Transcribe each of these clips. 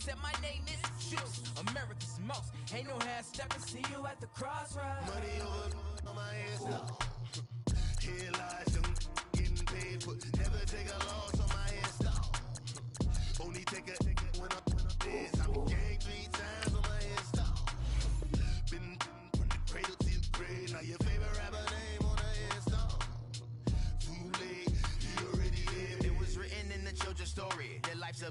said my name is Juice. America's most. Ain't no half stepping. See you at the crossroads. Money over on my head stall. Here lies young, getting paid for. Never take a loss on my head stall. Only take a when I'm dead. I been gang 3 times on my head stall. Been from the cradle to the grave. Now your favorite rapper name on the head stall. Too late, you already dead. It was written in the children's story. Their life's a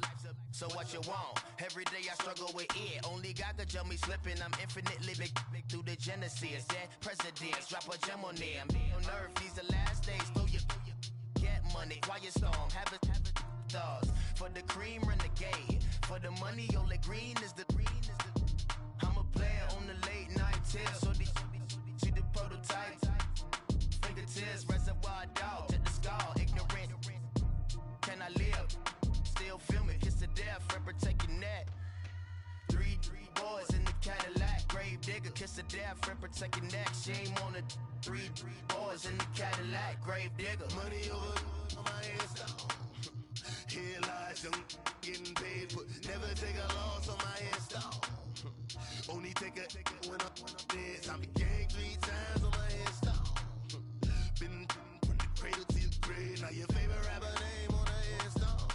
so what you want? Every day I struggle with it. Only God could tell me slipping. I'm infinitely big through the genesis. Dead presidents, drop a gem on them. On earth, these the last days. Throw your get money, quiet storm. Have it stars. For the cream, renegade. For the money, only green is the. I'm a player on the late night tips. So they see the prototype. Fingertips, reservoir dog. Check the skull, ignorant. Can I live? Still film it, kiss to death, friend protecting that. Three boys in the Cadillac, grave digger, kiss to death, friend protecting that. Shame on the three boys in the Cadillac, grave digger. Money over on my head stall. Here lies young, getting paid for. Never take a loss on my head stall. Only take a when I'm dead. I been gang 3 times on my head stall. Been from the cradle to the grave. Now your favorite rapper name on the head stall.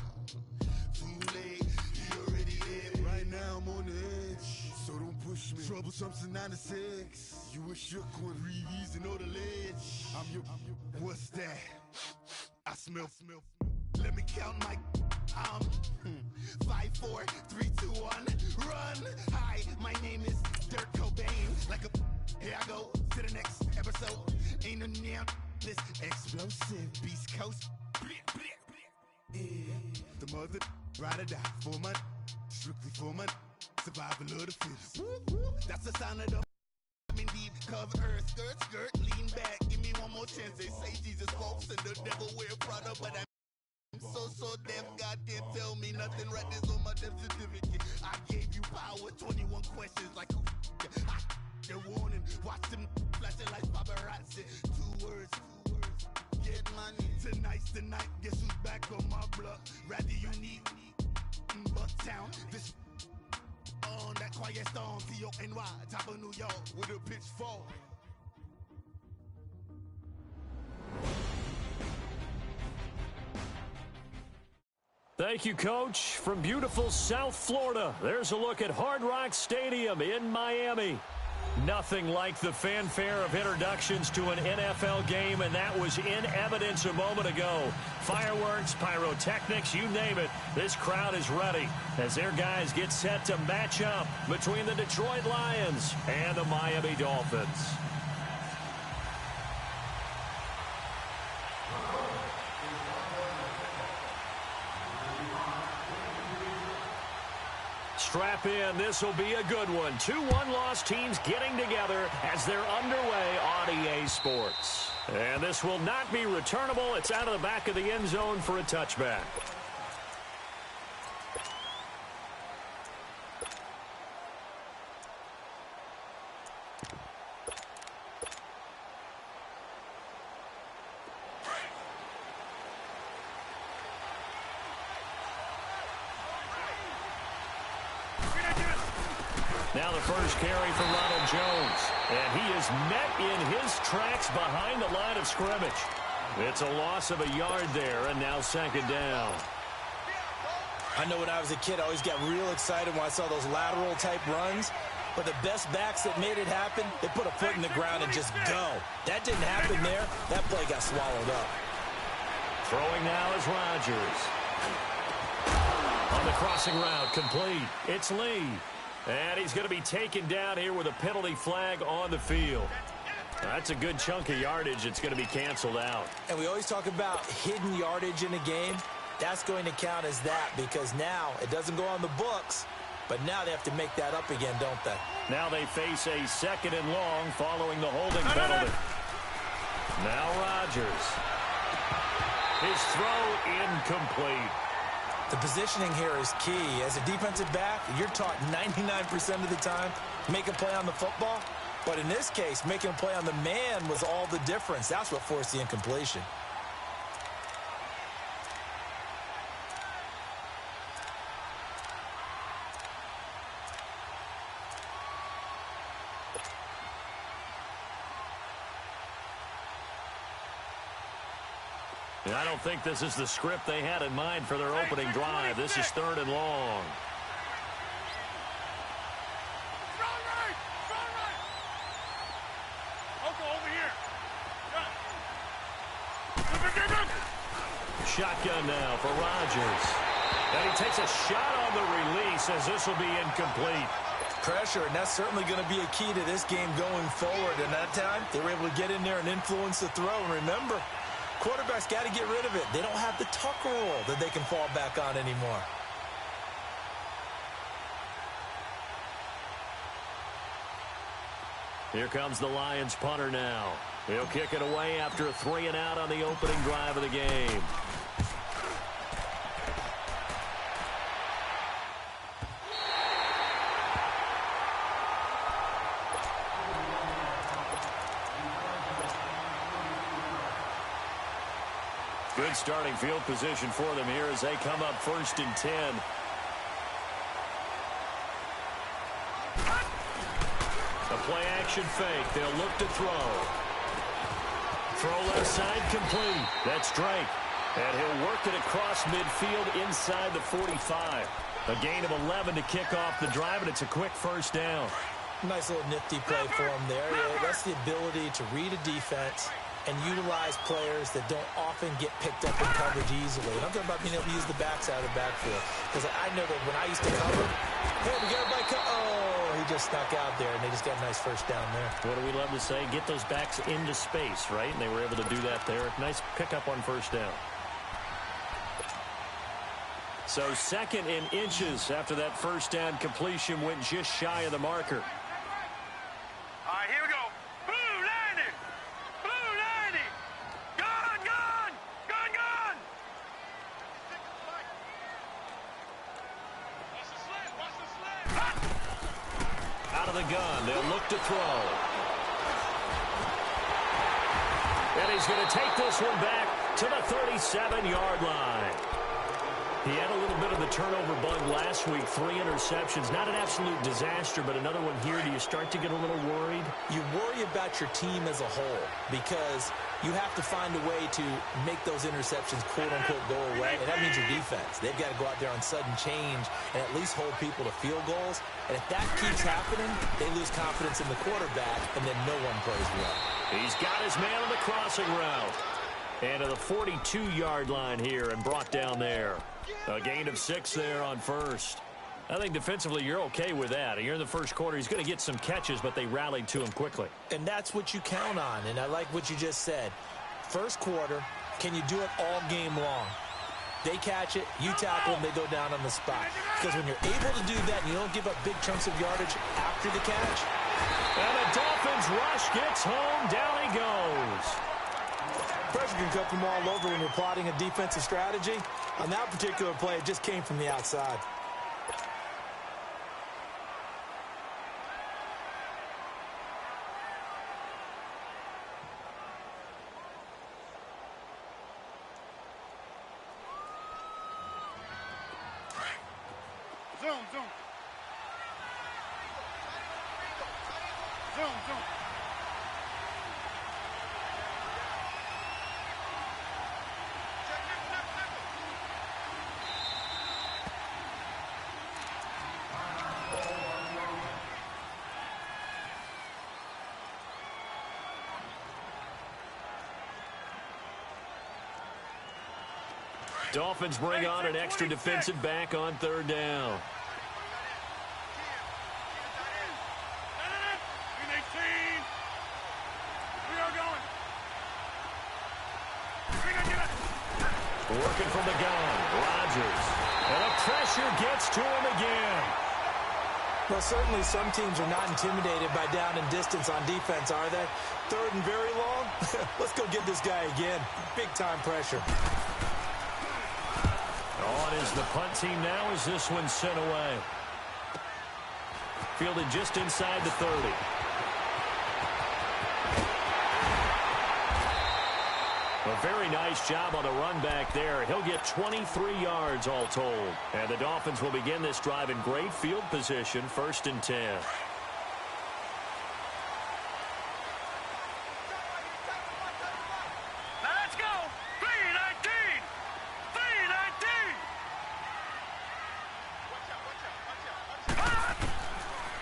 Too late, you already dead. Right now I'm on the edge, so don't push me. Troublesome to 96. You a shook one, breathe and know the ledge. I'm your. What's that? I smell. Let me count my. 5, 4, 3, 2, 1, run. Hi, my name is Dirk Cobain. Like a. Here I go to the next episode. Ain't no damn this explosive Beast Coast. The mother ride or die for my strictly for my survival of the fittest. That's the sound of the indeed cover earth skirt lean back. Give me one more chance. They say Jesus walks and the devil wear Prada, but I'm so deaf. God can't tell me nothing. Right this on my death certificate. I gave you power. 21 questions like who? They're warning. Watch them flashing like paparazzi. 2 words. Get money. Tonight's the night. Guess who's back on my block? Rather unique. Bucktown. This on that quiet storm. T-O-N-Y. Top of New York with a pitchfork. Thank you, Coach. From beautiful South Florida, there's a look at Hard Rock Stadium in Miami. Nothing like the fanfare of introductions to an NFL game, and that was in evidence a moment ago. Fireworks, pyrotechnics, you name it. This crowd is ready as their guys get set to match up between the Detroit Lions and the Miami Dolphins. Strap in. This will be a good one. 2 one-loss teams getting together as they're underway on EA Sports. And this will not be returnable. It's out of the back of the end zone for a touchback. Now the first carry for Ronald Jones. And he is met in his tracks behind the line of scrimmage. It's a loss of a yard there, and now 2nd down. I know when I was a kid, I always got real excited when I saw those lateral-type runs. But the best backs that made it happen, they put a foot in the ground and just go. That didn't happen there. That play got swallowed up. Throwing now is Rodgers. On the crossing route, complete. It's Lee. And he's going to be taken down here with a penalty flag on the field. That's a good chunk of yardage. It's going to be canceled out. And we always talk about hidden yardage in a game. That's going to count as that because now it doesn't go on the books, but now they have to make that up again, don't they? Now they face a 2nd and long following the holding penalty. Now Rodgers. His throw incomplete. The positioning here is key. As a defensive back, you're taught 99% of the time, make a play on the football. But in this case, making a play on the man was all the difference. That's what forced the incompletion. I don't think this is the script they had in mind for their opening drive. This is 3rd and long. Shotgun now for Rodgers. And he takes a shot on the release as this will be incomplete. Pressure, and that's certainly going to be a key to this game going forward. And that time, they were able to get in there and influence the throw. And remember, quarterbacks got to get rid of it. They don't have the Tucker rule that they can fall back on anymore. Here comes the Lions punter now. He'll kick it away after a 3-and-out on the opening drive of the game. Good starting field position for them here as they come up 1st and 10. A play-action fake. They'll look to throw. Throw left side complete. That's Drake. And he'll work it across midfield inside the 45. A gain of 11 to kick off the drive, and it's a quick 1st down. Nice little nifty play for him there. Yeah, that's the ability to read a defense and utilize players that don't often get picked up in coverage easily. And I'm talking about being able to use the backside of the backfield. Because I know that when I used to cover, hey, we got everybody oh, he just snuck out there, and they just got a nice 1st down there. What do we love to say? Get those backs into space, right? And they were able to do that there. Nice pickup on 1st down. So 2nd in inches after that 1st down completion went just shy of the marker. All right, here we go. Blue 90. Blue 90. Gone, gone. Gone, gone. Watch the slant. Watch the slant. Out of the gun. They'll look to throw. And he's going to take this one back to the 37-yard line. He had a little bit of the turnover bug last week, 3 interceptions. Not an absolute disaster, but another one here. Do you start to get a little worried? You worry about your team as a whole because you have to find a way to make those interceptions, quote-unquote, go away, and that means your defense. They've got to go out there on sudden change and at least hold people to field goals. And if that keeps happening, they lose confidence in the quarterback, and then no one plays well. He's got his man on the crossing route. And to the 42-yard line here and brought down there. A gain of 6 there on 1st. I think defensively you're okay with that. Here in the 1st quarter, he's going to get some catches, but they rallied to him quickly. And that's what you count on, and I like what you just said. 1st quarter, can you do it all game long? They catch it, you tackle them, they go down on the spot. Because when you're able to do that and you don't give up big chunks of yardage after the catch. And the Dolphins rush gets home. Down he goes. Pressure can come from all over when you're plotting a defensive strategy. On that particular play, it just came from the outside. Zoom, zoom. Zoom, zoom. Dolphins bring on an extra defensive back on 3rd down. Working from the gun, Rodgers. And the pressure gets to him again. Well, certainly some teams are not intimidated by down and distance on defense, are they? 3rd and very long? Let's go get this guy again. Big-time pressure. On is the punt team now as this one's sent away. Fielded just inside the 30. A very nice job on the run back there. He'll get 23 yards all told. And the Dolphins will begin this drive in great field position, 1st and 10. Let's go. 3-19.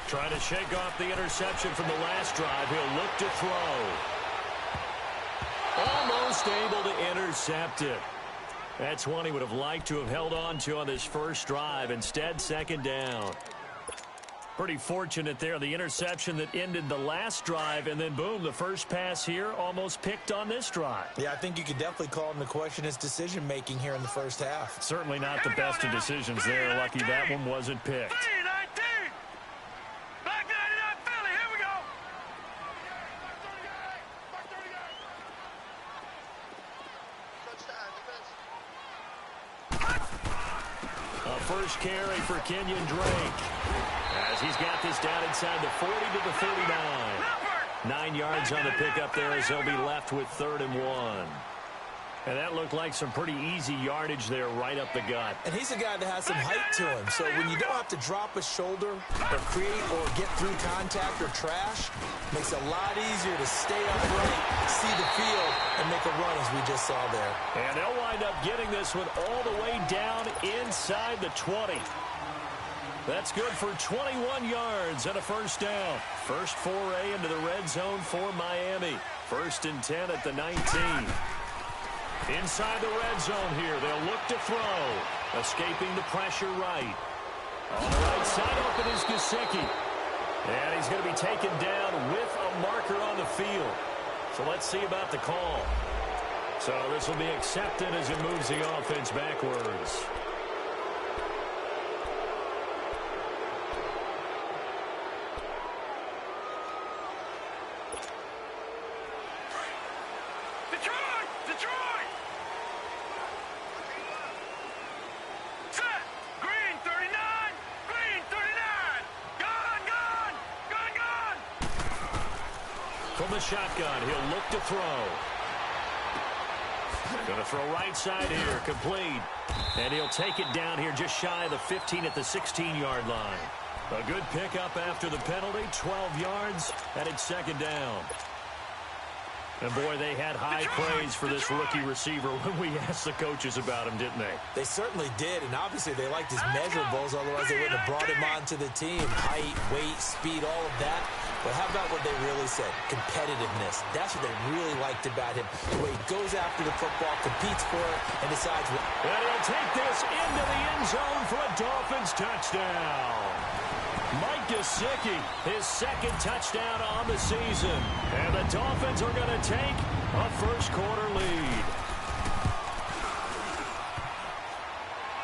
Trying to shake off the interception from the last drive. He'll look to throw. Almost able to intercept it. That's one he would have liked to have held on to on this first drive. Instead, second down. Pretty fortunate there. The interception that ended the last drive, and then, boom, the first pass here almost picked on this drive. Yeah, I think you could definitely call him to question his decision-making here in the first half. Certainly not the best of decisions there. Lucky that one wasn't picked. First carry for Kenyon Drake as he's got this down inside the 40 to the 39. 9 yards on the pickup there as they'll be left with 3rd and 1. And that looked like some pretty easy yardage there right up the gut. And he's a guy that has some height to him. So when you don't have to drop a shoulder or create or get through contact or trash, makes it a lot easier to stay upright, see the field, and make a run as we just saw there. And they'll wind up getting this one all the way down inside the 20. That's good for 21 yards and a first down. First foray into the red zone for Miami. 1st and 10 at the 19. Inside the red zone here, they'll look to throw. Escaping the pressure right. On the right side open is Gesicki. And he's going to be taken down with a marker on the field. So let's see about the call. So this will be accepted as it moves the offense backwards. From the shotgun, he'll look to throw. Going to throw right side here, complete. And he'll take it down here just shy of the 15 at the 16-yard line. A good pickup after the penalty, 12 yards, and it's 2nd down. And, boy, they had high praise for this rookie receiver when we asked the coaches about him, didn't they? They certainly did, and obviously they liked his measurables, otherwise they wouldn't have brought him onto the team. Height, weight, speed, all of that. But how about what they really said? Competitiveness. That's what they really liked about him. The way he goes after the football, competes for it, and decides what. And he'll take this into the end zone for a Dolphins touchdown. Mike Gesicki, his 2nd touchdown on the season. And the Dolphins are going to take a first-quarter lead.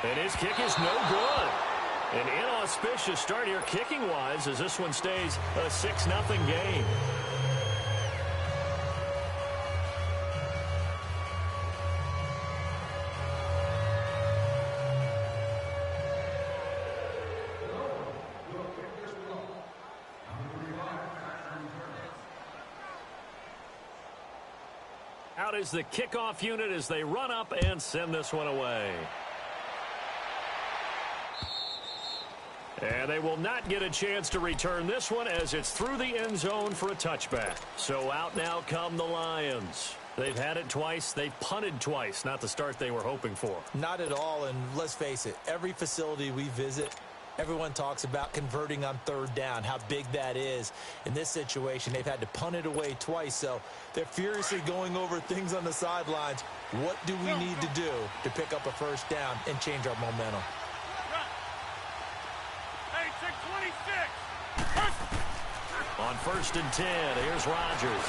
And his kick is no good. An inauspicious start here kicking-wise as this one stays a 6-0 game. Out is the kickoff unit as they run up and send this one away. And they will not get a chance to return this one as it's through the end zone for a touchback. So out now come the Lions. They've had it twice. They've punted twice. Not the start they were hoping for. Not at all, and let's face it, every facility we visit, everyone talks about converting on 3rd down, how big that is. In this situation, they've had to punt it away twice, so they're furiously going over things on the sidelines. What do we need to do to pick up a first down and change our momentum? On 1st and 10, here's Rodgers.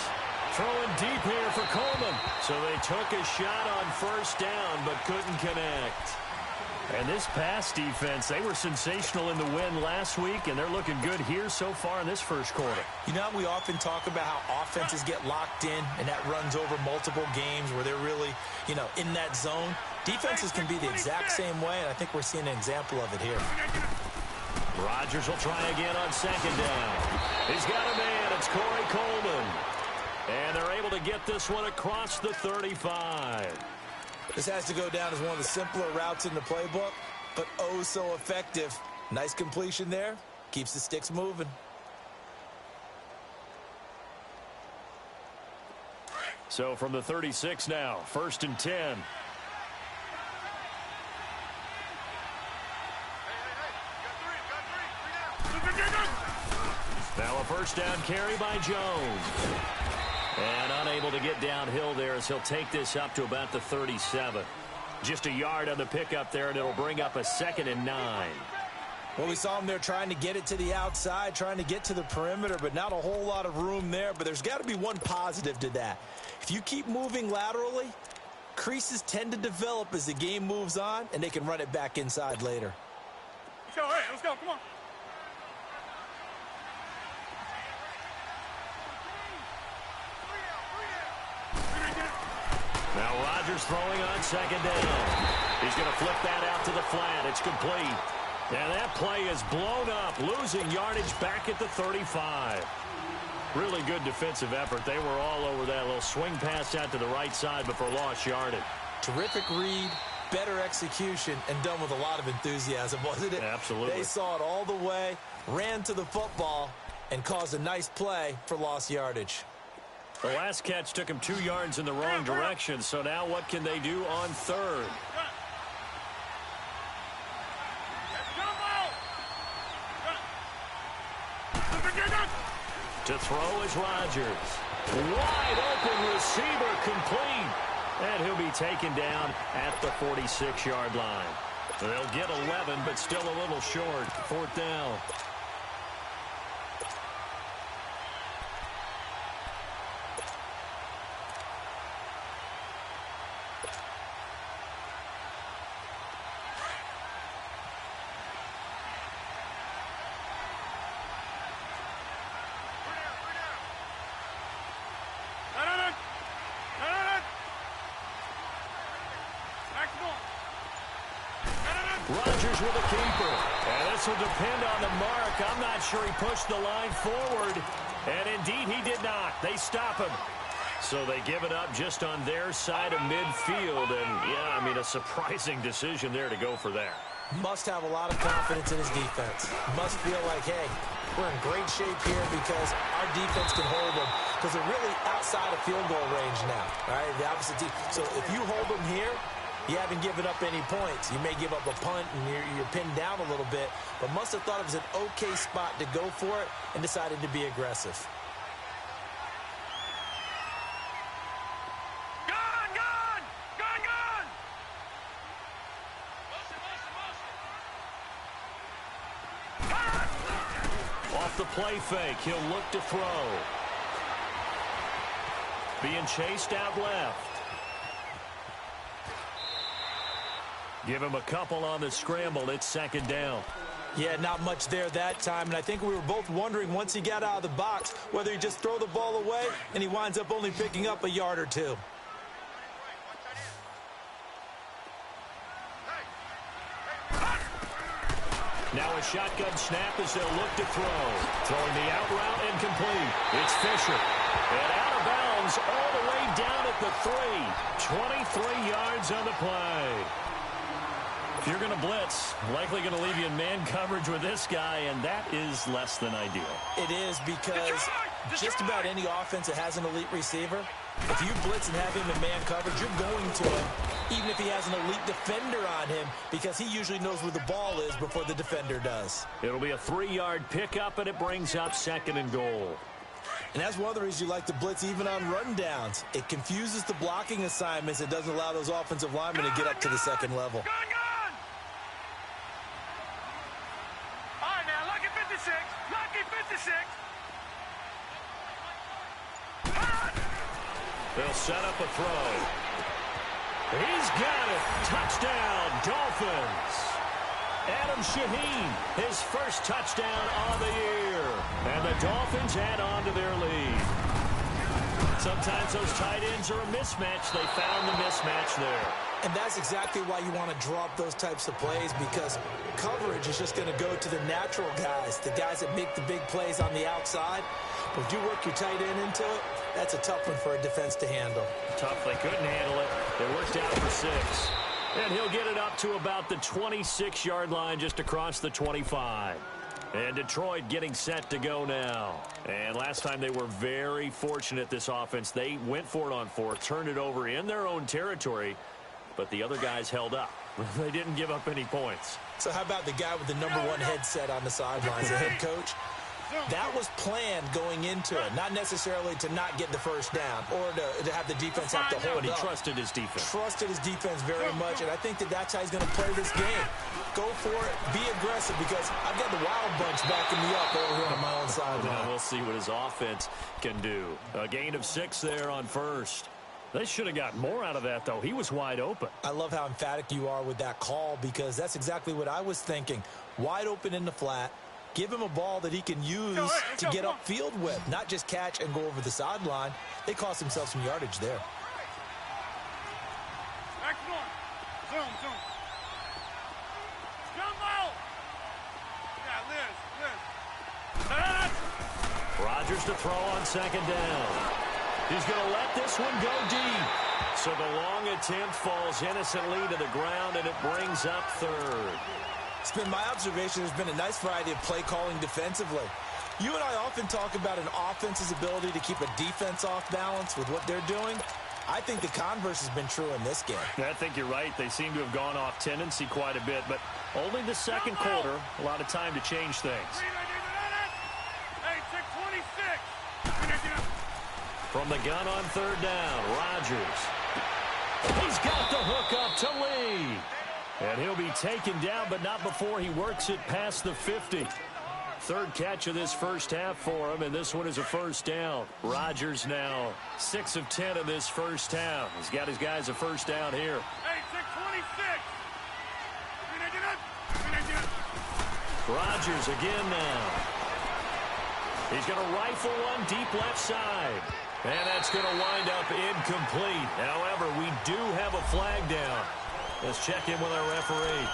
Throwing deep here for Coleman. So they took a shot on 1st down but couldn't connect. And this pass defense, they were sensational in the win last week, and they're looking good here so far in this first quarter. You know, we often talk about how offenses get locked in, and that runs over multiple games where they're really, you know, in that zone. Defenses can be the exact same way, and I think we're seeing an example of it here. Rodgers will try again on 2nd down. He's got a man. It's Corey Coleman. And they're able to get this one across the 35. This has to go down as one of the simpler routes in the playbook, but oh so effective. Nice completion there. Keeps the sticks moving. So from the 36 now, 1st and 10. Now a first down carry by Jones. And unable to get downhill there as he'll take this up to about the 37. Just a yard on the pickup there, and it'll bring up a 2nd and 9. Well, we saw him there trying to get it to the outside, trying to get to the perimeter, but not a whole lot of room there. But there's got to be one positive to that. If you keep moving laterally, creases tend to develop as the game moves on, and they can run it back inside later. All right, let's go. Come on. Now Rodgers throwing on 2nd down. He's going to flip that out to the flat. It's complete. And that play is blown up, losing yardage back at the 35. Really good defensive effort. They were all over that little swing pass out to the right side before lost yardage. Terrific read, better execution, and done with a lot of enthusiasm, wasn't it? Absolutely. They saw it all the way, ran to the football, and caused a nice play for lost yardage. The last catch took him 2 yards in the wrong direction, so now what can they do on 3rd? To throw is Rodgers. Wide open receiver complete. And he'll be taken down at the 46-yard line. They'll get 11, but still a little short. 4th down. Rodgers with a keeper. And this will depend on the mark. I'm not sure he pushed the line forward. And indeed, he did not. They stop him. So they give it up just on their side of midfield. And, yeah, I mean, a surprising decision there to go for that. Must have a lot of confidence in his defense. Must feel like, hey, we're in great shape here because our defense can hold them. Because they're really outside of field goal range now. All right, the opposite team. So if you hold them here, you haven't given up any points. You may give up a punt and you're pinned down a little bit, but must have thought it was an okay spot to go for it and decided to be aggressive. Off the play fake, he'll look to throw. Being chased out left. Give him a couple on the scramble. It's 2nd down. Yeah, not much there that time. And I think we were both wondering once he got out of the box whether he just throw the ball away and he winds up only picking up a yard or 2. Now a shotgun snap as they'll look to throw. Throwing the out route incomplete. It's Fisher. And out of bounds all the way down at the 3. 23 yards on the play. If you're going to blitz, likely going to leave you in man coverage with this guy, and that is less than ideal. It is because just about any offense that has an elite receiver, if you blitz and have him in man coverage, you're going to him, even if he has an elite defender on him, because he usually knows where the ball is before the defender does. It'll be a 3-yard pickup, and it brings up 2nd and goal. And that's one of the reasons you like to blitz even on rundowns. It confuses the blocking assignments. It doesn't allow those offensive linemen to get up to the 2nd level. They'll set up a throw. He's got it. Touchdown, Dolphins. Adam Shaheen, his first touchdown of the year. And the Dolphins add on to their lead. Sometimes those tight ends are a mismatch. They found the mismatch there. And that's exactly why you want to draw up those types of plays, because coverage is just going to go to the natural guys, the guys that make the big plays on the outside. But if you work your tight end into it, that's a tough one for a defense to handle. Tough. They couldn't handle it. It worked out for 6. And he'll get it up to about the 26-yard line, just across the 25. And Detroit getting set to go now. And last time they were very fortunate, this offense. They went for it on 4th, turned it over in their own territory, but the other guys held up. They didn't give up any points. So how about the guy with the #1 headset on the sidelines, the head coach? That was planned going into it, not necessarily to not get the first down or to have the defense have to hold But he up. trusted his defense. Trusted his defense very much, and I think that's how he's going to play this game. Go for it, be aggressive, because I've got the Wild Bunch backing me up over here on my own sideline. We'll see what his offense can do. A gain of 6 there on first. They should have got more out of that, though. He was wide open. I love how emphatic you are with that call, because that's exactly what I was thinking. Wide open in the flat. Give him a ball that he can use to get upfield with, not just catch and go over the sideline. They cost themselves some yardage there. Zoom. Jumbo! Yeah, Liz. Rodgers to throw on second down. He's going to let this one go deep. So the long attempt falls innocently to the ground, and it brings up third. It's been my observation there's been a nice variety of play calling defensively. You and I often talk about an offense's ability to keep a defense off balance with what they're doing. I think the converse has been true in this game. I think you're right. They seem to have gone off tendency quite a bit, but only the second quarter, a lot of time to change things. Hey, 626. From the gun on third down, Rodgers. He's got the hook up to Lee. And he'll be taken down, but not before he works it past the 50. Third catch of this first half for him, and this one is a first down. Rodgers now 6 of 10 in this first half. He's got his guys a first down here. Hey, 626. Rodgers again now. He's going to rifle one deep left side. And that's going to wind up incomplete. However, we do have a flag down. Let's check in with our referee.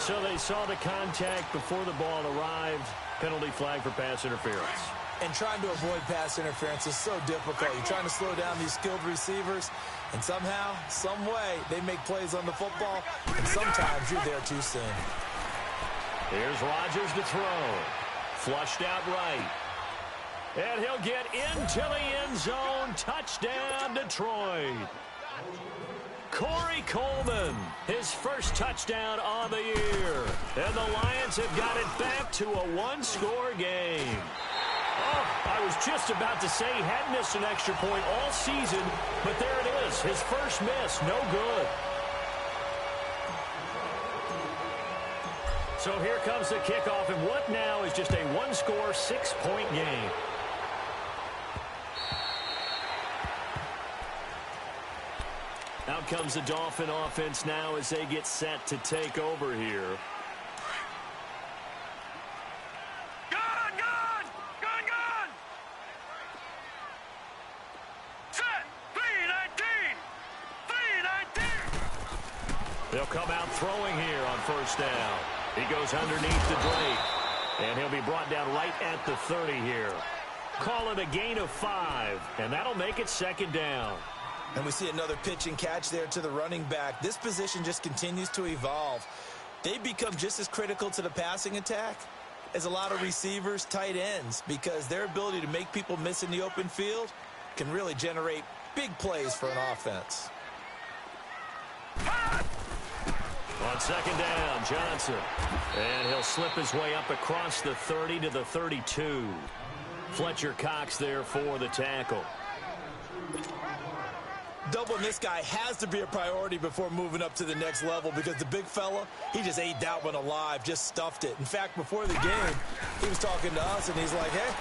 So they saw the contact before the ball arrived. Penalty flag for pass interference. And trying to avoid pass interference is so difficult. You're trying to slow down these skilled receivers, and somehow, some way, they make plays on the football, and sometimes you're there too soon. Here's Rodgers to throw. Flushed out right. And he'll get into the end zone. Touchdown, Detroit. Corey Coleman, his first touchdown on the year. And the Lions have got it back to a one-score game. Oh, I was just about to say he hadn't missed an extra point all season, but there it is. His first miss, no good. So here comes the kickoff, and what now is just a one-score, 6-point game. Out comes the Dolphin offense now as they get set to take over here. Gun! Set! 319! They'll come out throwing here on first down. He goes underneath the Drake, and he'll be brought down right at the 30 here. Call it a gain of 5, and that'll make it second down. And we see another pitch and catch there to the running back. This position just continues to evolve. They become just as critical to the passing attack as a lot of receivers, tight ends, because their ability to make people miss in the open field can really generate big plays for an offense. On second down, Johnson. And he'll slip his way up across the 30 to the 32. Fletcher Cox there for the tackle. Doubling this guy has to be a priority before moving up to the next level, because the big fella, he just ate that one alive, just stuffed it. In fact, before the game, he was talking to us, and he's like, hey,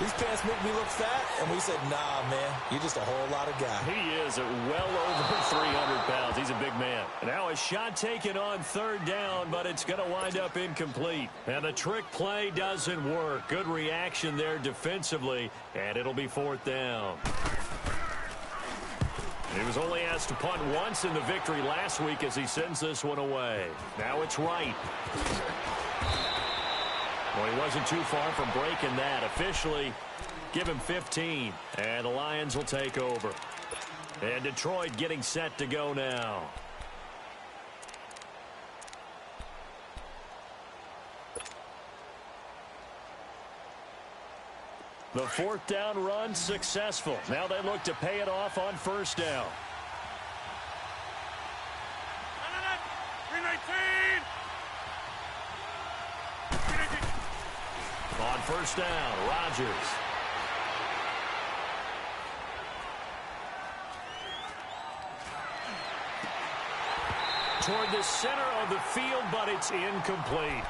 these pants make me look fat. And we said, nah, man, you're just a whole lot of guy. He is well over 300 pounds. He's a big man. Now a shot taken on third down, but it's going to wind up incomplete. And the trick play doesn't work. Good reaction there defensively, and it'll be fourth down. He was only asked to punt once in the victory last week as he sends this one away. Now it's right. Well, he wasn't too far from breaking that. Officially, give him 15, and the Lions will take over. And Detroit getting set to go now. The fourth down run successful. Now they look to pay it off on first down. 319! On On first down, Rodgers. Toward the center of the field, but it's incomplete.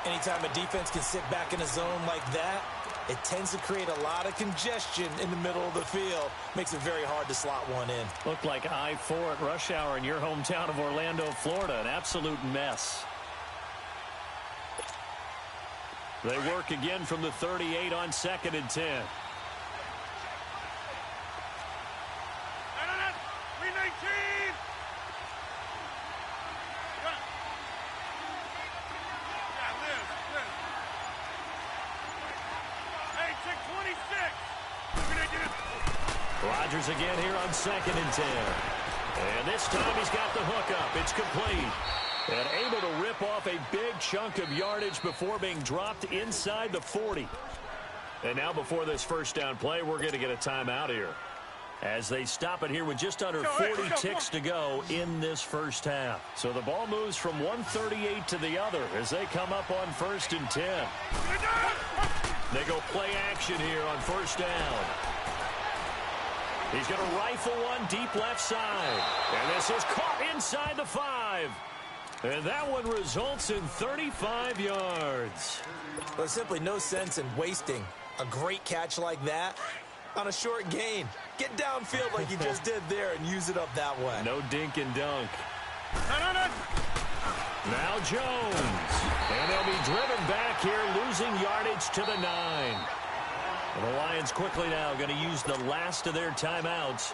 Anytime a defense can sit back in a zone like that, it tends to create a lot of congestion in the middle of the field. Makes it very hard to slot one in. Looked like I-4 at rush hour in your hometown of Orlando, Florida. An absolute mess. They work again from the 38 on 2nd and 10. Rodgers again here on 2nd and 10. And this time he's got the hook up. It's complete. And able to rip off a big chunk of yardage before being dropped inside the 40. And now before this first down play, we're going to get a timeout here, as they stop it here with just under 40 ticks to go in this first half. So the ball moves from 138 to the other as they come up on 1st and 10. They go play action here on first down. He's going to rifle one deep left side. And this is caught inside the 5. And that one results in 35 yards. Well, there's simply no sense in wasting a great catch like that on a short gain. Get downfield like you just did there and use it up that way. No dink and dunk. Now Jones. And they'll be driven back here, losing yardage to the 9. The Lions quickly now going to use the last of their timeouts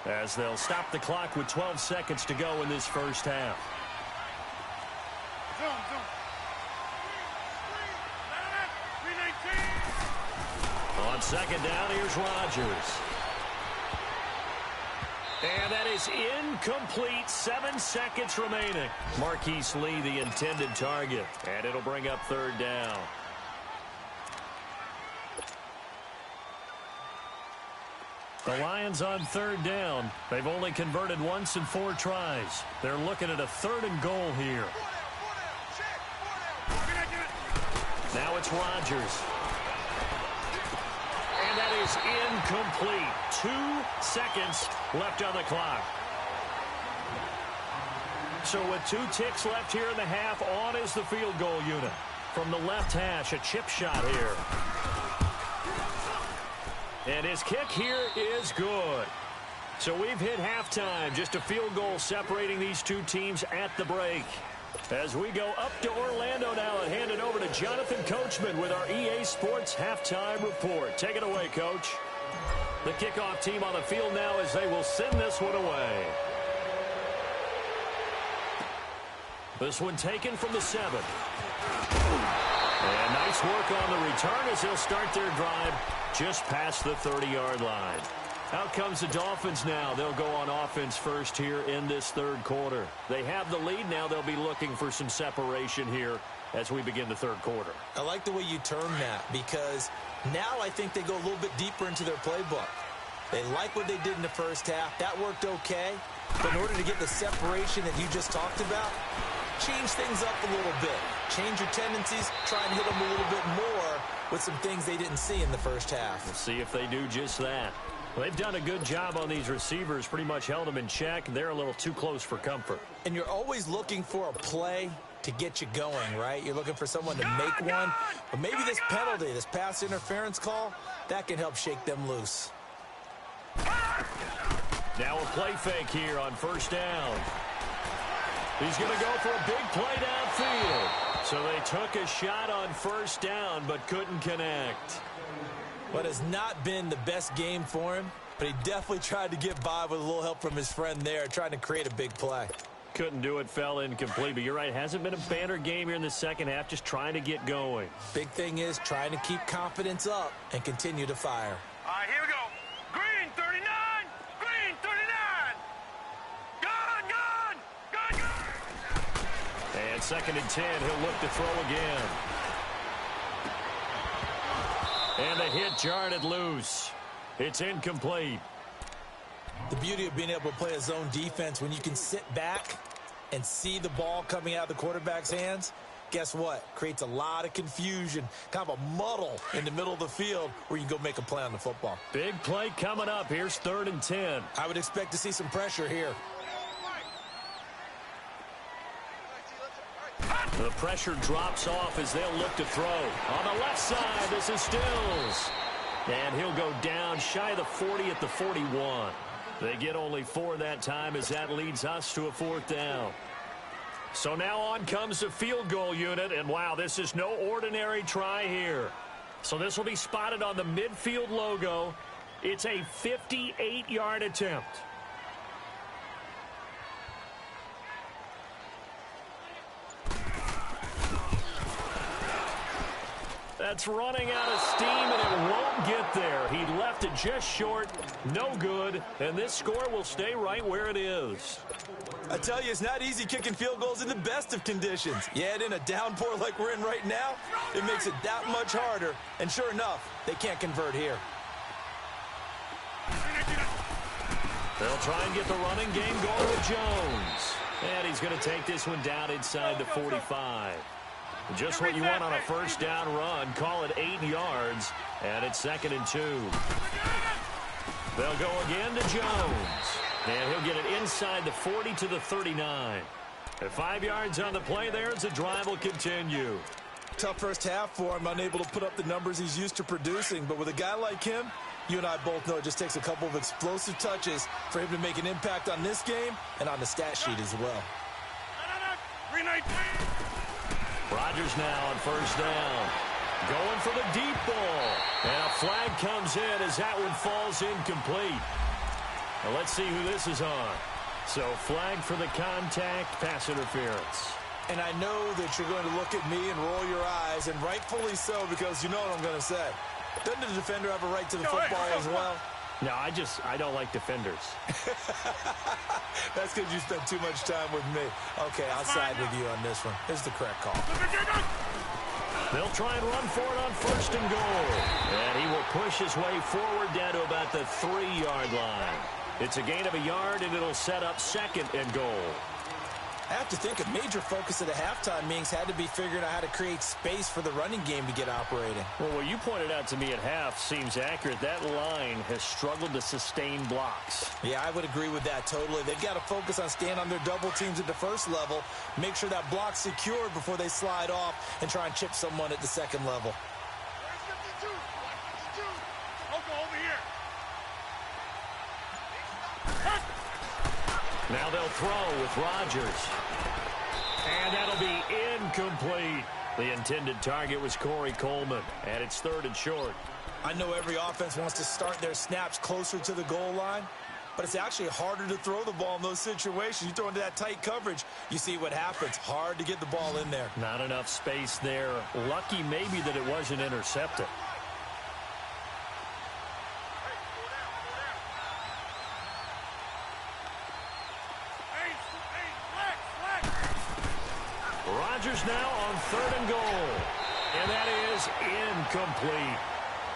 as they'll stop the clock with 12 seconds to go in this first half. On 2nd down, here's Rodgers. And that is incomplete. 7 seconds remaining. Marquise Lee, the intended target. And it'll bring up 3rd down. The Lions on 3rd down. They've only converted once in 4 tries. They're looking at a 3rd and goal here. Now it's Rodgers. And that is incomplete. 2 seconds left on the clock. So with 2 ticks left here in the half, on is the field goal unit. From the left hash, a chip shot here. And his kick here is good. So we've hit halftime. Just a field goal separating these 2 teams at the break. As we go up to Orlando now and hand it over to Jonathan Coachman with our EA Sports Halftime Report. Take it away, Coach. The kickoff team on the field now as they will send this one away. This one taken from the 7. And nice work on the return as they'll start their drive just past the 30-yard line. Out comes the Dolphins now. They'll go on offense first here in this 3rd quarter. They have the lead now. They'll be looking for some separation here as we begin the 3rd quarter. I like the way you term that, because now I think they go a little bit deeper into their playbook. They like what they did in the first half. That worked okay. But in order to get the separation that you just talked about, change things up a little bit. Change your tendencies. Try and hit them a little bit more with some things they didn't see in the first half. We'll see if they do just that. Well, they've done a good job on these receivers, pretty much held them in check. They're a little too close for comfort. And you're always looking for a play to get you going, right? You're looking for someone to make one. But maybe this penalty, this pass interference call, that can help shake them loose. Now a play fake here on first down. He's going to go for a big play downfield. So they took a shot on first down but couldn't connect. What has not been the best game for him, but he definitely tried to get by with a little help from his friend there, trying to create a big play. Couldn't do it, fell incomplete. But you're right, hasn't been a banner game here in the second half, just trying to get going. Big thing is trying to keep confidence up and continue to fire. All right, here we go. Green 39! Green 39! Gone! And 2nd and 10, he'll look to throw again. And the hit jarred it loose. It's incomplete. The beauty of being able to play a zone defense when you can sit back and see the ball coming out of the quarterback's hands, Guess what? Creates a lot of confusion, kind of a muddle in the middle of the field where you can go make a play on the football. Big play coming up. Here's 3rd and 10. I would expect to see some pressure here. The pressure drops off as they'll look to throw. On the left side, this is Stills. And he'll go down shy of the 40 at the 41. They get only 4 that time as that leads us to a 4th down. So now on comes the field goal unit, and wow, this is no ordinary try here. So this will be spotted on the midfield logo. It's a 58-yard attempt. That's running out of steam, and it won't get there. He left it just short, no good, and this score will stay right where it is. I tell you, it's not easy kicking field goals in the best of conditions. You add in a downpour like we're in right now, it makes it that much harder, and sure enough, they can't convert here. They'll try and get the running game going with Jones. And he's going to take this one down inside the 45. Just what you want on a first down run. Call it 8 yards, and it's 2nd and 2. They'll go again to Jones, and he'll get it inside the 40 to the 39. At 5 yards on the play there as the drive will continue. Tough first half for him, unable to put up the numbers he's used to producing. But with a guy like him, you and I both know it just takes a couple of explosive touches for him to make an impact on this game and on the stat sheet as well. Rodgers now on first down. Going for the deep ball. And a flag comes in as that one falls incomplete. Now let's see who this is on. So flag for the contact, pass interference. And I know that you're going to look at me and roll your eyes, and rightfully so, because you know what I'm going to say. Doesn't the defender have a right to the football as well? No, I don't like defenders. That's because you spent too much time with me. Okay, I'll side with you on this one. Here's the correct call. They'll try and run for it on 1st and goal. And he will push his way forward down to about the 3-yard line. It's a gain of a yard, and it'll set up 2nd and goal. I have to think a major focus of the halftime meetings had to be figuring out how to create space for the running game to get operating. Well, what you pointed out to me at half seems accurate. That line has struggled to sustain blocks. Yeah, I would agree with that totally. They've got to focus on staying on their double teams at the first level, make sure that block's secured before they slide off and try and chip someone at the second level. Now they'll throw with Rodgers. And that'll be incomplete. The intended target was Corey Coleman, and it's 3rd and short. I know every offense wants to start their snaps closer to the goal line, but it's actually harder to throw the ball in those situations. You throw into that tight coverage, you see what happens. Hard to get the ball in there. Not enough space there. Lucky maybe that it wasn't intercepted. Rodgers now on 3rd and goal. And that is incomplete.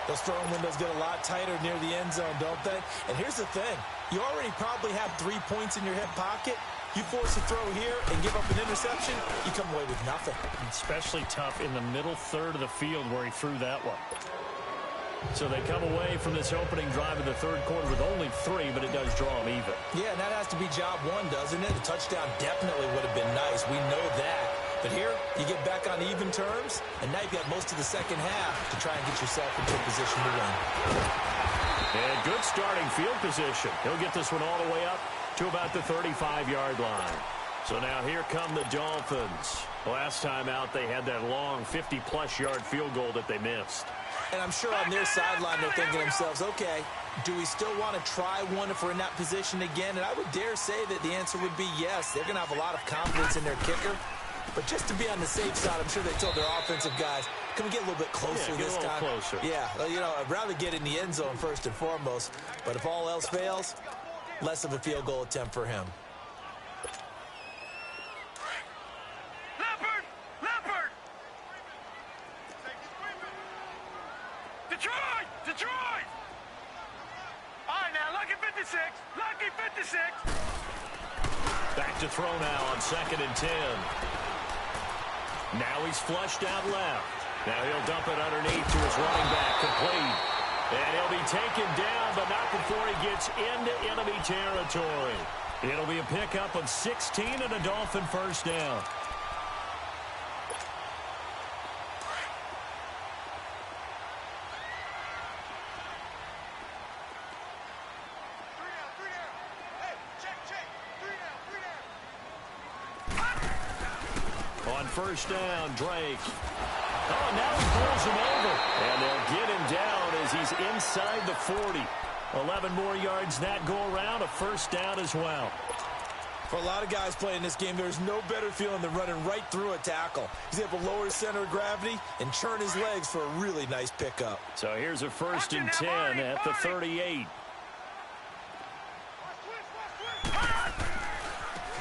Those throwing windows get a lot tighter near the end zone, don't they? And here's the thing. You already probably have 3 points in your hip pocket. You force a throw here and give up an interception, you come away with nothing. Especially tough in the middle third of the field where he threw that one. So they come away from this opening drive in the 3rd quarter with only 3, but it does draw them even. Yeah, and that has to be job 1, doesn't it? A touchdown definitely would have been nice. We know that. But here, you get back on even terms, and now you've got most of the second half to try and get yourself into a position to win. And good starting field position. He'll get this one all the way up to about the 35-yard line. So now here come the Dolphins. Last time out, they had that long 50-plus yard field goal that they missed. And I'm sure on their sideline, they're thinking to themselves, okay, do we still want to try one if we're in that position again? And I would dare say that the answer would be yes. They're going to have a lot of confidence in their kicker. But just to be on the safe side, I'm sure they told their offensive guys, can we get a little bit closer this time? Closer. Yeah, well, you know, I'd rather get in the end zone first and foremost. But if all else fails, less of a field goal attempt for him. Leopard! Detroit! All right, now, Lucky 56. Lucky 56. Back to throw now on 2nd and 10. Now he's flushed out left. Now he'll dump it underneath to his running back, complete. And he'll be taken down, but not before he gets into enemy territory. It'll be a pickup of 16 and a Dolphin first down. On first down, Drake. Oh, now he pulls him over. And they'll get him down as he's inside the 40. 11 more yards that go around, a first down as well. For a lot of guys playing this game, there's no better feeling than running right through a tackle. He's able to lower his center of gravity and churn his legs for a really nice pickup. So here's a first and 10 at the 38.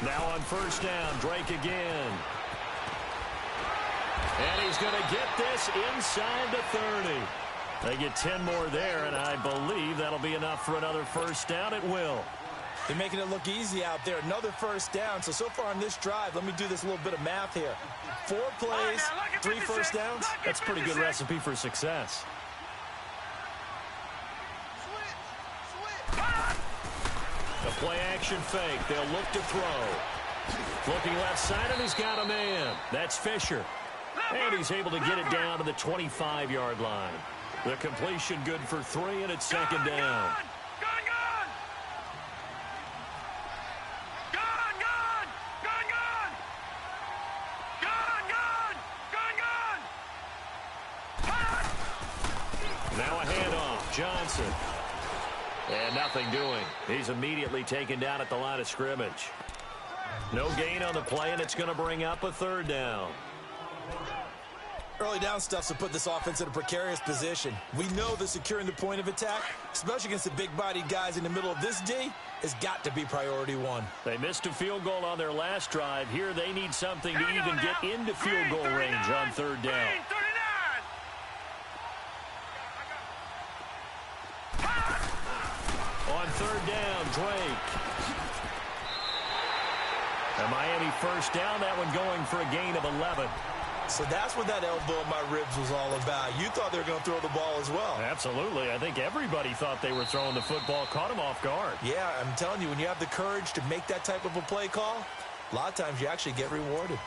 Now on first down, Drake again. And he's going to get this inside the 30. They get 10 more there, and I believe that'll be enough for another first down. It will. They're making it look easy out there. Another first down. So far on this drive, let me do this little bit of math here. 4 plays, 3 first downs. That's a pretty good recipe for success. The play action fake. They'll look to throw. Looking left side, and he's got a man. That's Fisher. And he's able to get it down to the 25-yard line. The completion good for 3, and it's second down. Now a handoff. Johnson. And nothing doing. He's immediately taken down at the line of scrimmage. No gain on the play, and it's going to bring up a third down. Early down stuff to put this offense in a precarious position. We know that securing the point of attack, especially against the big-bodied guys in the middle of this D, has got to be priority 1. They missed a field goal on their last drive. Here they need something to even get into field goal range on third down. On third down, Drake. A Miami first down, that one going for a gain of 11. So that's what that elbow in my ribs was all about. You thought they were going to throw the ball as well. Absolutely. I think everybody thought they were throwing the football, caught him off guard. Yeah, I'm telling you, when you have the courage to make that type of a play call, a lot of times you actually get rewarded.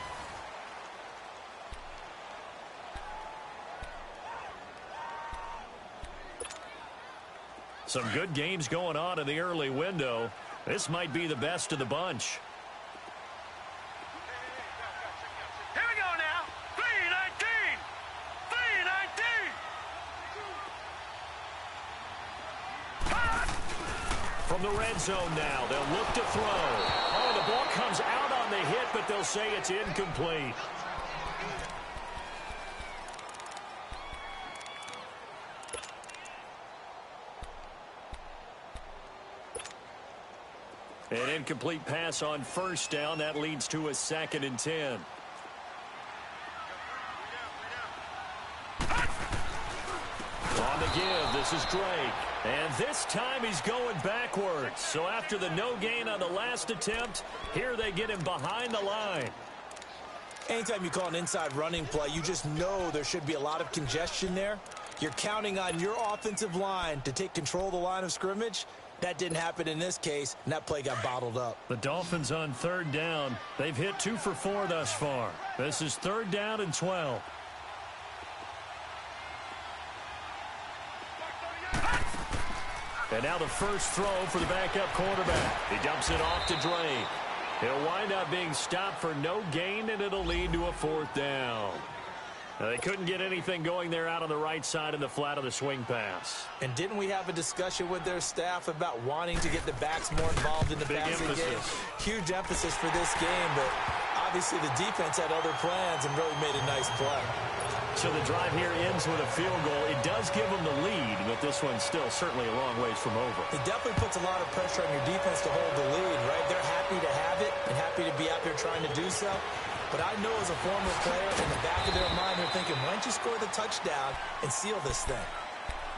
Some good games going on in the early window. This might be the best of the bunch. From the red zone now, they'll look to throw. Oh, the ball comes out on the hit, but they'll say it's incomplete. An incomplete pass on first down. That leads to a second and 10. On the give, this is Drake. And this time he's going backwards. So after the no gain on the last attempt, here they get him behind the line. Anytime you call an inside running play, you just know there should be a lot of congestion there. You're counting on your offensive line to take control of the line of scrimmage. That didn't happen in this case, and that play got bottled up. The Dolphins on third down. They've hit 2 for 4 thus far. This is third down and 12. And now the first throw for the backup quarterback. He dumps it off to Drake. He'll wind up being stopped for no gain, and it'll lead to a fourth down. Now, they couldn't get anything going there out on the right side in the flat of the swing pass. And didn't we have a discussion with their staff about wanting to get the backs more involved in the passing game? Huge emphasis for this game, but obviously the defense had other plans and really made a nice play. So the drive here ends with a field goal. It does give them the lead, but this one's still certainly a long ways from over. It definitely puts a lot of pressure on your defense to hold the lead, right? They're happy to have it and happy to be out there trying to do so. But I know as a former player, in the back of their mind, they're thinking, why don't you score the touchdown and seal this thing?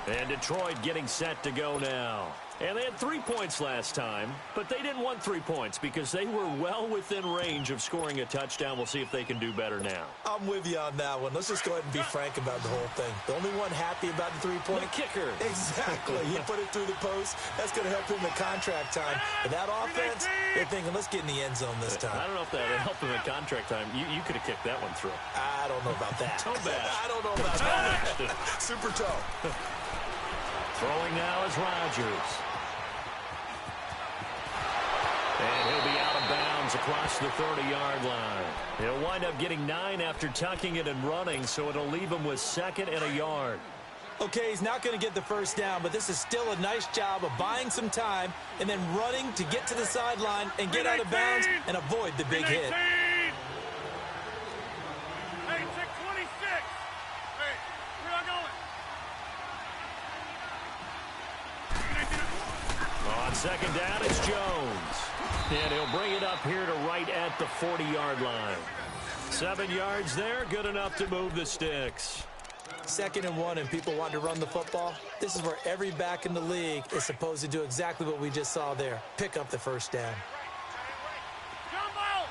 And Detroit getting set to go now. And they had 3 points last time, but they didn't want 3 points because they were well within range of scoring a touchdown. We'll see if they can do better now. I'm with you on that one. Let's just go ahead and be frank about the whole thing. The only one happy about the 3-point. The kicker. Exactly. He put it through the post. That's going to help him in contract time. But that offense, they're thinking, let's get in the end zone this time. I don't know if that would help him in contract time. You could have kicked that one through. I don't know about that. Toe bash. I don't know about that. Super toe. Throwing now is Rodgers. And he'll be out of bounds across the 30-yard line. He'll wind up getting 9 after tucking it and running, so it'll leave him with 2nd and a yard. Okay, he's not going to get the first down, but this is still a nice job of buying some time and then running to get to the sideline and get out of bounds and avoid the big hit. Hey, 626. Hey, where I going? On 2nd down, it's Jones. And he'll bring it up here to right at the 40-yard line. 7 yards there, good enough to move the sticks. 2nd and 1, and people want to run the football. This is where every back in the league is supposed to do exactly what we just saw there. Pick up the first down. Jumbo!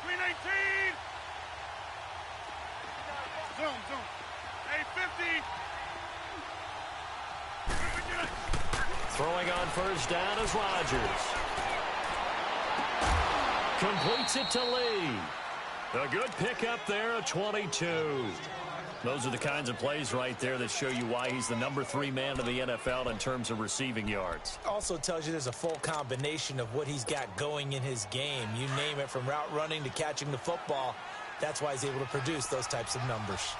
319! Zoom. Hey, 50! Throwing on first down is Rodgers. Completes it to Lee. A good pickup there at 22. Those are the kinds of plays right there that show you why he's the number 3 man in the NFL in terms of receiving yards. Also tells you there's a full combination of what he's got going in his game. You name it, from route running to catching the football. That's why he's able to produce those types of numbers.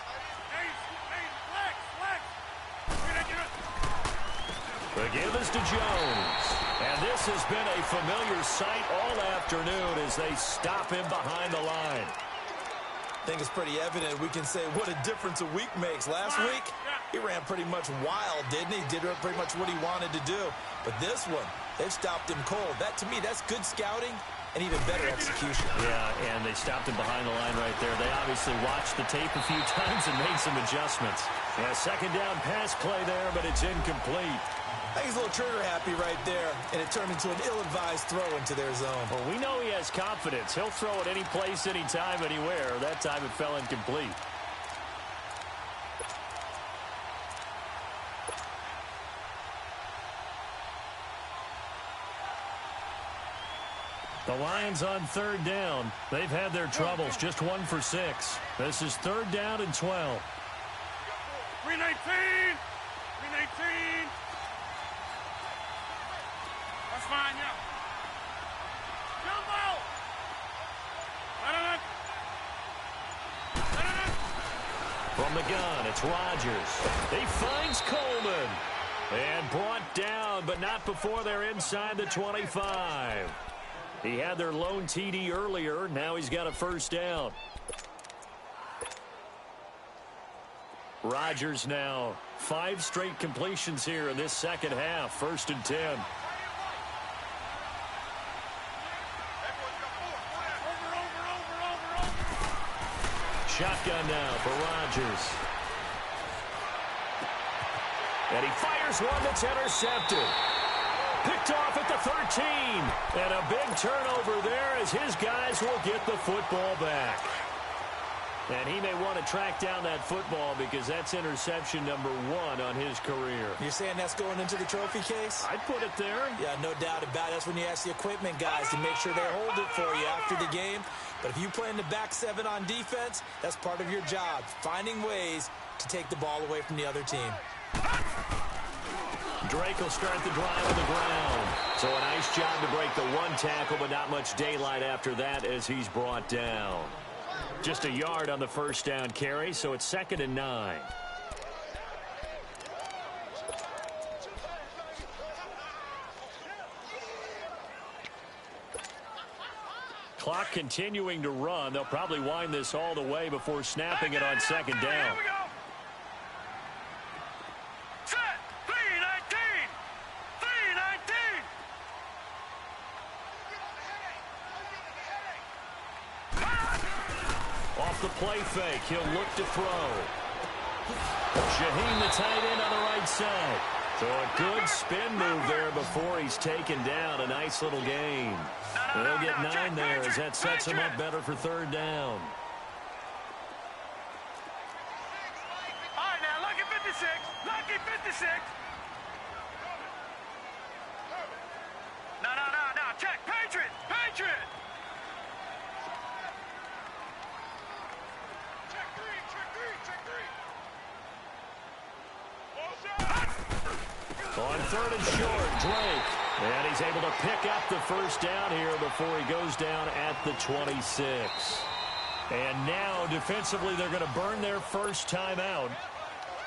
The give is to Jones. And this has been a familiar sight all afternoon as they stop him behind the line. I think it's pretty evident. We can say what a difference a week makes. Last week, he ran pretty much wild, didn't he? Did pretty much what he wanted to do. But this one, they've stopped him cold. That, to me, that's good scouting and even better execution. Yeah, and they stopped him behind the line right there. They obviously watched the tape a few times and made some adjustments. Yeah, 2nd down pass play there, but it's incomplete. I think he's a little trigger happy right there, and it turned into an ill-advised throw into their zone. Well, we know he has confidence. He'll throw it any place, anytime, anywhere. That time it fell incomplete. The Lions on 3rd down. They've had their troubles, just 1 for 6. This is 3rd down and 12. 319! 319! That's fine, yeah. Jumbo! From the gun, it's Rodgers. He finds Coleman. And brought down, but not before they're inside the 25. He had their lone TD earlier. Now he's got a first down. Rodgers now 5 straight completions here in this 2nd half. 1st and 10. Shotgun now for Rodgers. And he fires one that's intercepted. Picked off at the 13. And a big turnover there as his guys will get the football back. And he may want to track down that football because that's interception number 1 on his career. You're saying that's going into the trophy case? I'd put it there. Yeah, no doubt about it. That's when you ask the equipment guys to make sure they hold it for you after the game. But if you play in the back 7 on defense, that's part of your job, finding ways to take the ball away from the other team. Drake will start the drive on the ground. So a nice job to break the 1 tackle, but not much daylight after that as he's brought down. Just a yard on the first down carry, so it's 2nd and 9. Clock continuing to run. They'll probably wind this all the way before snapping it on 2nd down. Here we go. Set. 319. 319. Off the play fake, he'll look to throw. Shaheen, the tight end on the right side. So a good spin move there before he's taken down. A nice little gain. They'll get 9 there as that sets him up better for third down. All right, now, lucky 56. Lucky 56. No. Check. Patriot. Patriot. Check three. On third and short, Drake. And he's able to pick up the first down here before he goes down at the 26. And now, defensively, they're going to burn their first timeout.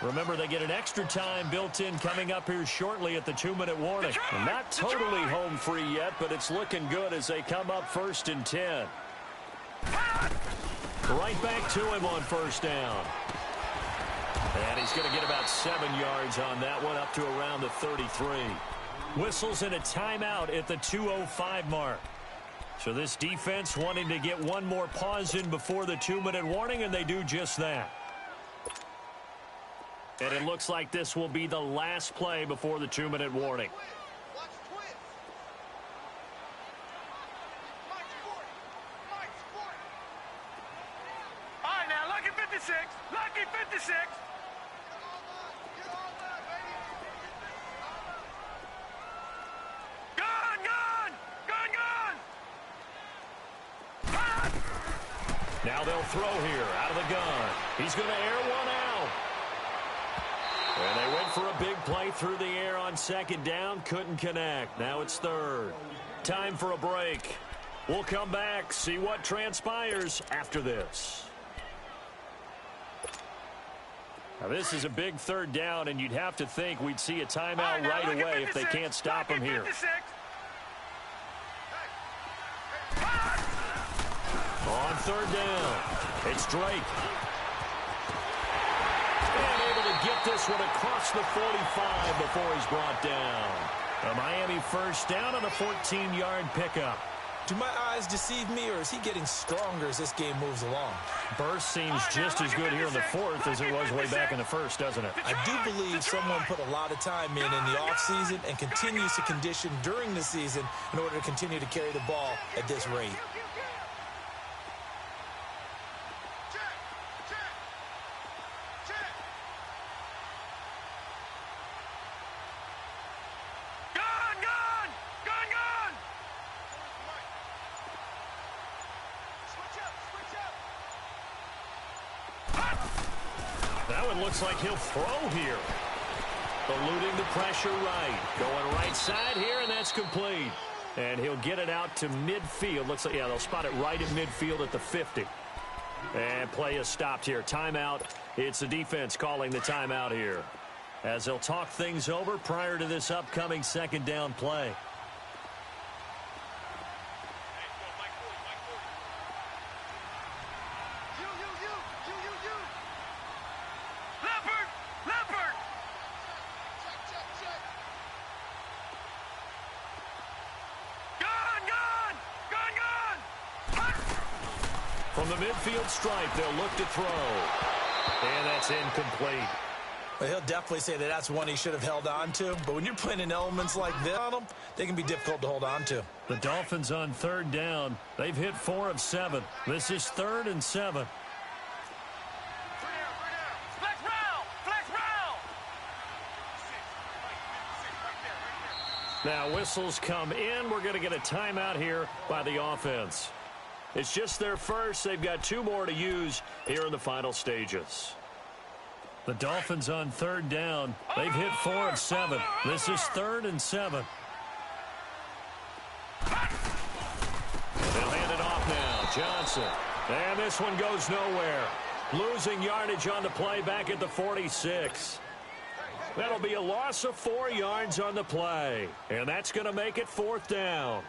Remember, they get an extra time built in coming up here shortly at the 2-minute warning. And not totally home free yet, but it's looking good as they come up 1st and 10. Right back to him on first down. And he's going to get about 7 yards on that one, up to around the 33. Whistles in a timeout at the 2:05 mark. So this defense wanting to get one more pause in before the 2-minute warning, and they do just that. And it looks like this will be the last play before the 2-minute warning. All right, now, lucky 56. Lucky 56. Now they'll throw here out of the gun. He's going to air one out. And they went for a big play through the air on second down. Couldn't connect. Now it's third. Time for a break. We'll come back, see what transpires after this. Now this is a big third down, and you'd have to think we'd see a timeout right away if they can't stop him here. On third down, it's Drake. And able to get this one across the 45 before he's brought down. A Miami first down on a 14-yard pickup. Do my eyes deceive me, or is he getting stronger as this game moves along? Burst seems just as good here in the fourth as it was way back in the first, doesn't it? I do believe someone put a lot of time in the offseason and continues to condition during the season in order to continue to carry the ball at this rate. Looks like he'll throw here. Eluding the pressure right. Going right side here, and that's complete. And he'll get it out to midfield. Looks like, yeah, they'll spot it right at midfield at the 50. And play is stopped here. Timeout. It's the defense calling the timeout here, as they'll talk things over prior to this upcoming second down play. From the midfield stripe, they'll look to throw. And that's incomplete. Well, he'll definitely say that that's one he should have held on to. But when you're playing in elements like this on them, they can be difficult to hold on to. The Dolphins on third down. They've hit 4 of 7. This is 3rd and 7. Flex round! Now whistles come in. We're going to get a timeout here by the offense. It's just their first. They've got 2 more to use here in the final stages. The Dolphins on third down. They've hit 4 of 7. This is 3rd and 7. They'll hand it off now. Johnson. And this one goes nowhere. Losing yardage on the play back at the 46. That'll be a loss of 4 yards on the play. And that's going to make it 4th down.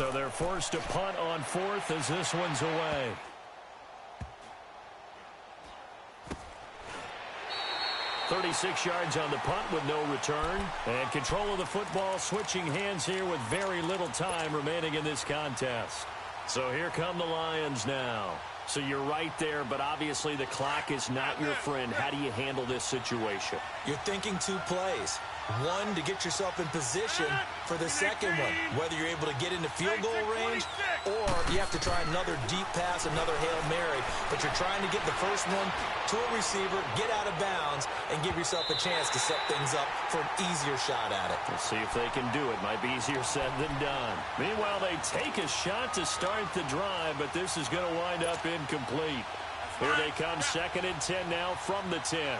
So they're forced to punt on fourth as this one's away. "36 yards on the punt with no return. And control of the football switching hands here with very little time remaining in this contest. So here come the Lions now. So you're right there, but obviously the clock is not your friend. How do you handle this situation? You're thinking two plays. One, to get yourself in position for the second one, whether you're able to get into field goal range or you have to try another deep pass, another Hail Mary, but you're trying to get the first one to a receiver, get out of bounds, and give yourself a chance to set things up for an easier shot at it. Let's see if they can do it. Might be easier said than done. Meanwhile, they take a shot to start the drive, but this is going to wind up incomplete. Here they come, 2nd and 10 now from the 10.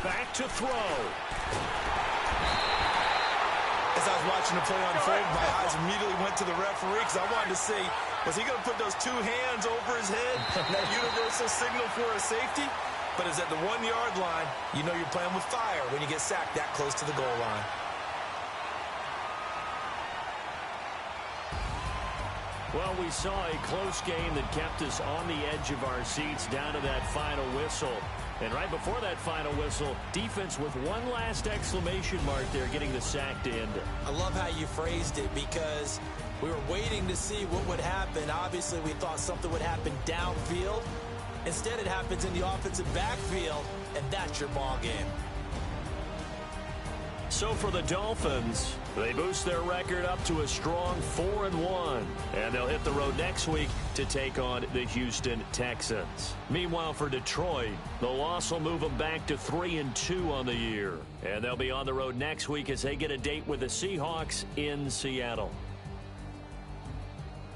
Back to throw. As I was watching the play unfold, my eyes immediately went to the referee because I wanted to see, was he going to put those two hands over his head, that universal signal for a safety? But it's at the 1-yard line. You know you're playing with fire when you get sacked that close to the goal line. Well, we saw a close game that kept us on the edge of our seats down to that final whistle. And right before that final whistle, defense with one last exclamation mark there, getting the sack to end it. I love how you phrased it because we were waiting to see what would happen. Obviously, we thought something would happen downfield. Instead, it happens in the offensive backfield, and that's your ball game. So for the Dolphins, they boost their record up to a strong 4-1. And they'll hit the road next week to take on the Houston Texans. Meanwhile, for Detroit, the loss will move them back to 3-2 on the year. And they'll be on the road next week as they get a date with the Seahawks in Seattle.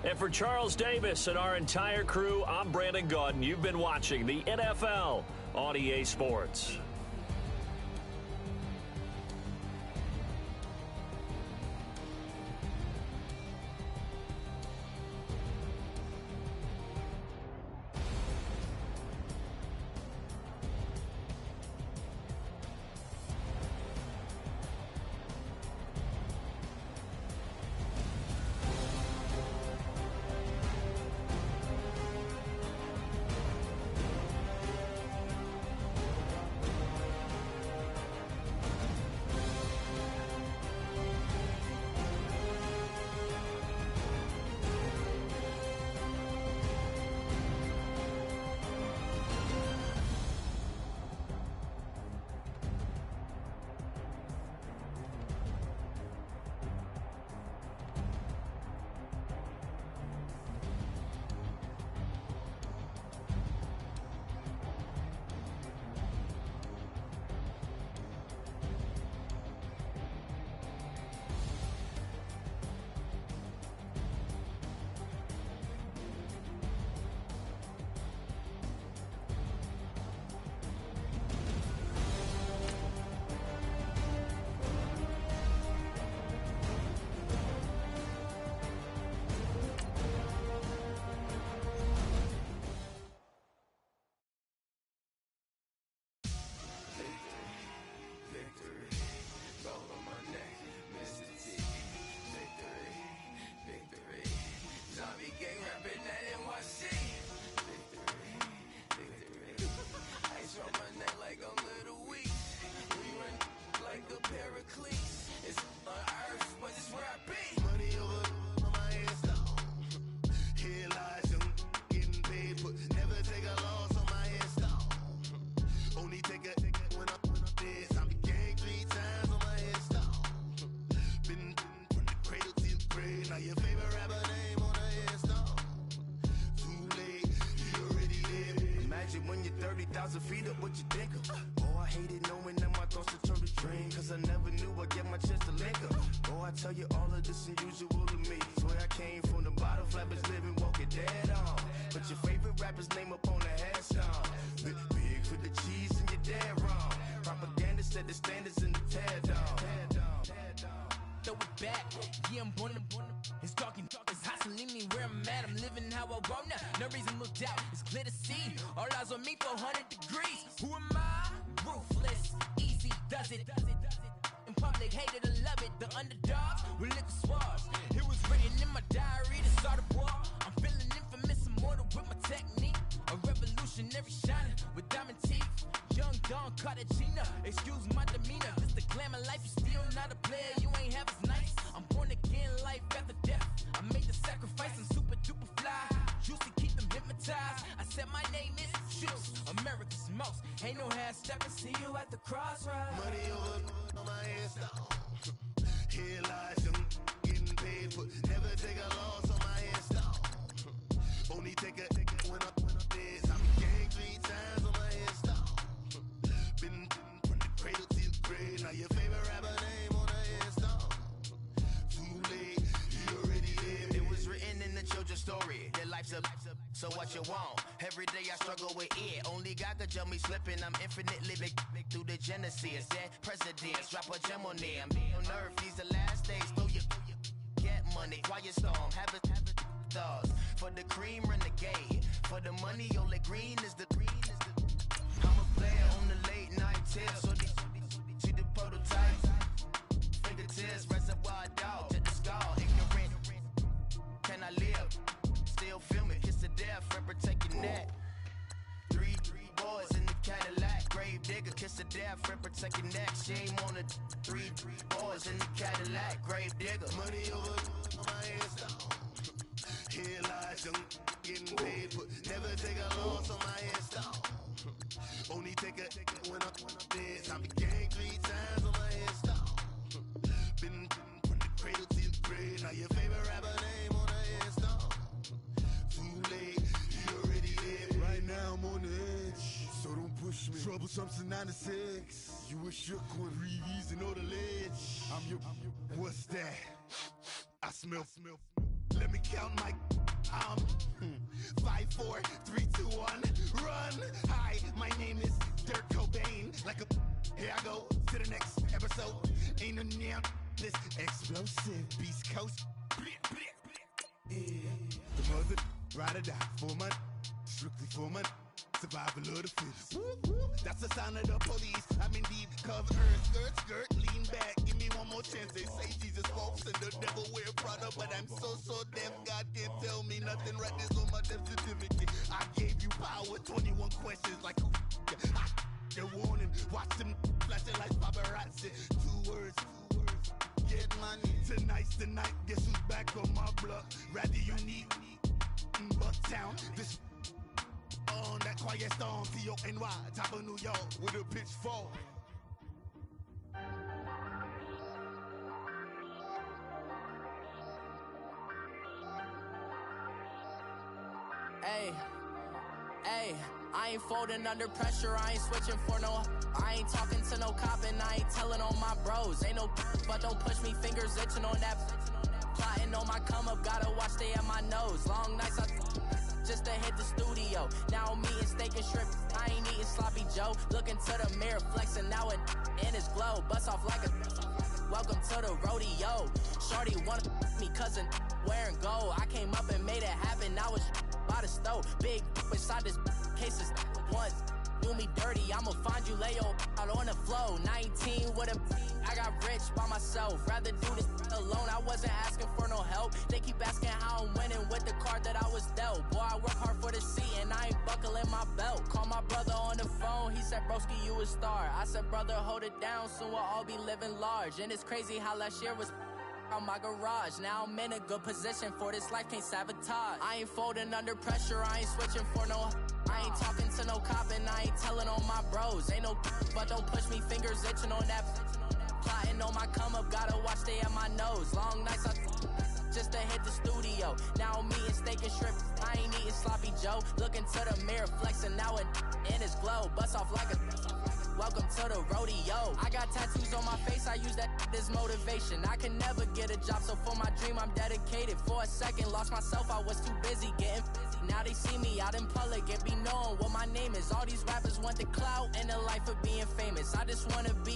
And for Charles Davis and our entire crew, I'm Brandon Gaudin. You've been watching the NFL on EA Sports. When you're 30,000 feet up, what you think of? Oh, I hated knowing that my thoughts would turn to dream, cause I never knew I'd get my chance to link up. Oh, I tell you all of this unusual to me. Swear I came from the bottom, flappers living, walking dead on. Put your favorite rapper's name up on the headstone. Big for the cheese and you're dead wrong. Propaganda set the standards in the tear down. Throw it back, yeah, I'm born. It's talking, it's hot. so leave me where I'm at. I'm living how I want now. No reason to look out, it's clear to see. All eyes on me, 400 degrees. Who am I? Ruthless, easy, does it. In public, hated or love it. The underdogs with liquor swabs. It was written in my diary to start a war. I'm feeling infamous, immortal with my technique. A revolutionary shining with diamond teeth. Young Don Cartagena, excuse my demeanor. This the glamour life, you still not a player. You ain't half as nice. I'm born again, life after death. I made the sacrifice, I'm super duper fly. Used to keep them hypnotized. I said my name is Juice, America's most. Ain't no half stepping, see you at the crossroads. Money over on my headstone. Here lies young, getting paid, but never take a loss on my headstone. Only take a when I did. I be gang 3 times on my headstone. Been from the cradle to the grave. Now your favorite rapper name on the headstone. Too late, you already lived. It was written in the children's story. Their life's a so what you want? Every day I struggle with it. Only God could tell me slipping. I'm infinitely big through the Genesis. Dead presidents, drop a gem on them. On earth, these the last days. Throw your get money, quiet storm. Have it stars. For the cream, renegade. For the money, only green is the green is the. I'm a player on the late night tips. So see the prototype. Fingertips, reservoir dog. Check the skull, ignorant. Can I live? Still film it, kiss the death, friend, protect your neck. Three boys in the Cadillac, grave digger, kiss the death, friend, protect your neck. Shame on the three boys in the Cadillac, grave digger. Money over on my headstone. Here lies young, getting paid, but never take a loss on my headstone. Only take a when I did. I be gang 3 times on my headstone. Been from the cradle to the grave. Now your favorite rapper name on the headstone. Too late, you already lived. Right now I'm on the edge, so don't push me. Troublesome to 9 to 6. You a shook one, breathe and know the ledge. I'm your. What's that? I smell. Let me count my. 5, 4, 3, 2, 1, run. Hi, my name is Dirk Cobain. Like a. Here I go to the next episode. Ain't no damn this explosive Beast Coast. Yeah. The mother ride or die for money, strictly for money. Survival of the fittest. That's the sound of the police. I'm indeed cover earth, skirt, lean back. Give me one more chance. They say Jesus walks and the devil wear Prada, but I'm so deaf. God can't tell me nothing. Right there's on my death certificate. I gave you power. 21 questions like who? They're warning. Watch them flashing like paparazzi. 2 words. Get money. Tonight's the night. Guess who's back on my block? Rather unique. Bucktown. This. On that quiet storm, T-O-N-Y, top of New York, with a pitchfork. Hey, I ain't folding under pressure, I ain't switching for no. I ain't talking to no cop and I ain't telling on my bros. Ain't no but don't push me, fingers itching on that. Plotting on my come up, gotta watch stay at my nose. Long nights just to hit the studio. Now I'm eating steak and shrimp. I ain't eating sloppy Joe. Looking to the mirror, flexing now it in his glow. Bust off like a. Welcome to the rodeo. Shorty wanna me cousin wearing gold. I came up and made it happen. Now it's by the stove. Big inside this cases once. Do me dirty, I'ma find you lay out on the floor. 19 with a I got rich by myself. Rather do this alone. I wasn't asking for no help. They keep asking how I'm winning with the card that I was dealt. Boy, I work hard for the seat and I ain't buckling my belt. Call my brother on the phone. He said, broski, you a star. I said, brother, hold it down. Soon we'll all be living large. And it's crazy how last year was on my garage. Now I'm in a good position for this life, can't sabotage. I ain't folding under pressure, I ain't switching for no. I ain't talking to no cop and I ain't telling on my bros. Ain't no but don't push me, fingers itching on that. Plotting on my come up, gotta watch stay at my nose. Long nights just to hit the studio. Now I'm eating steak and shrimp. I ain't eating sloppy Joe. Looking to the mirror, flexing now it in his glow. Bust off like a. Welcome to the rodeo. I got tattoos on my face, I use that as motivation. I can never get a job, so for my dream I'm dedicated. For a second, lost myself, I was too busy getting busy. Now they see me out in public and be known what my name is. All these rappers want the clout and the life of being famous. I just wanna be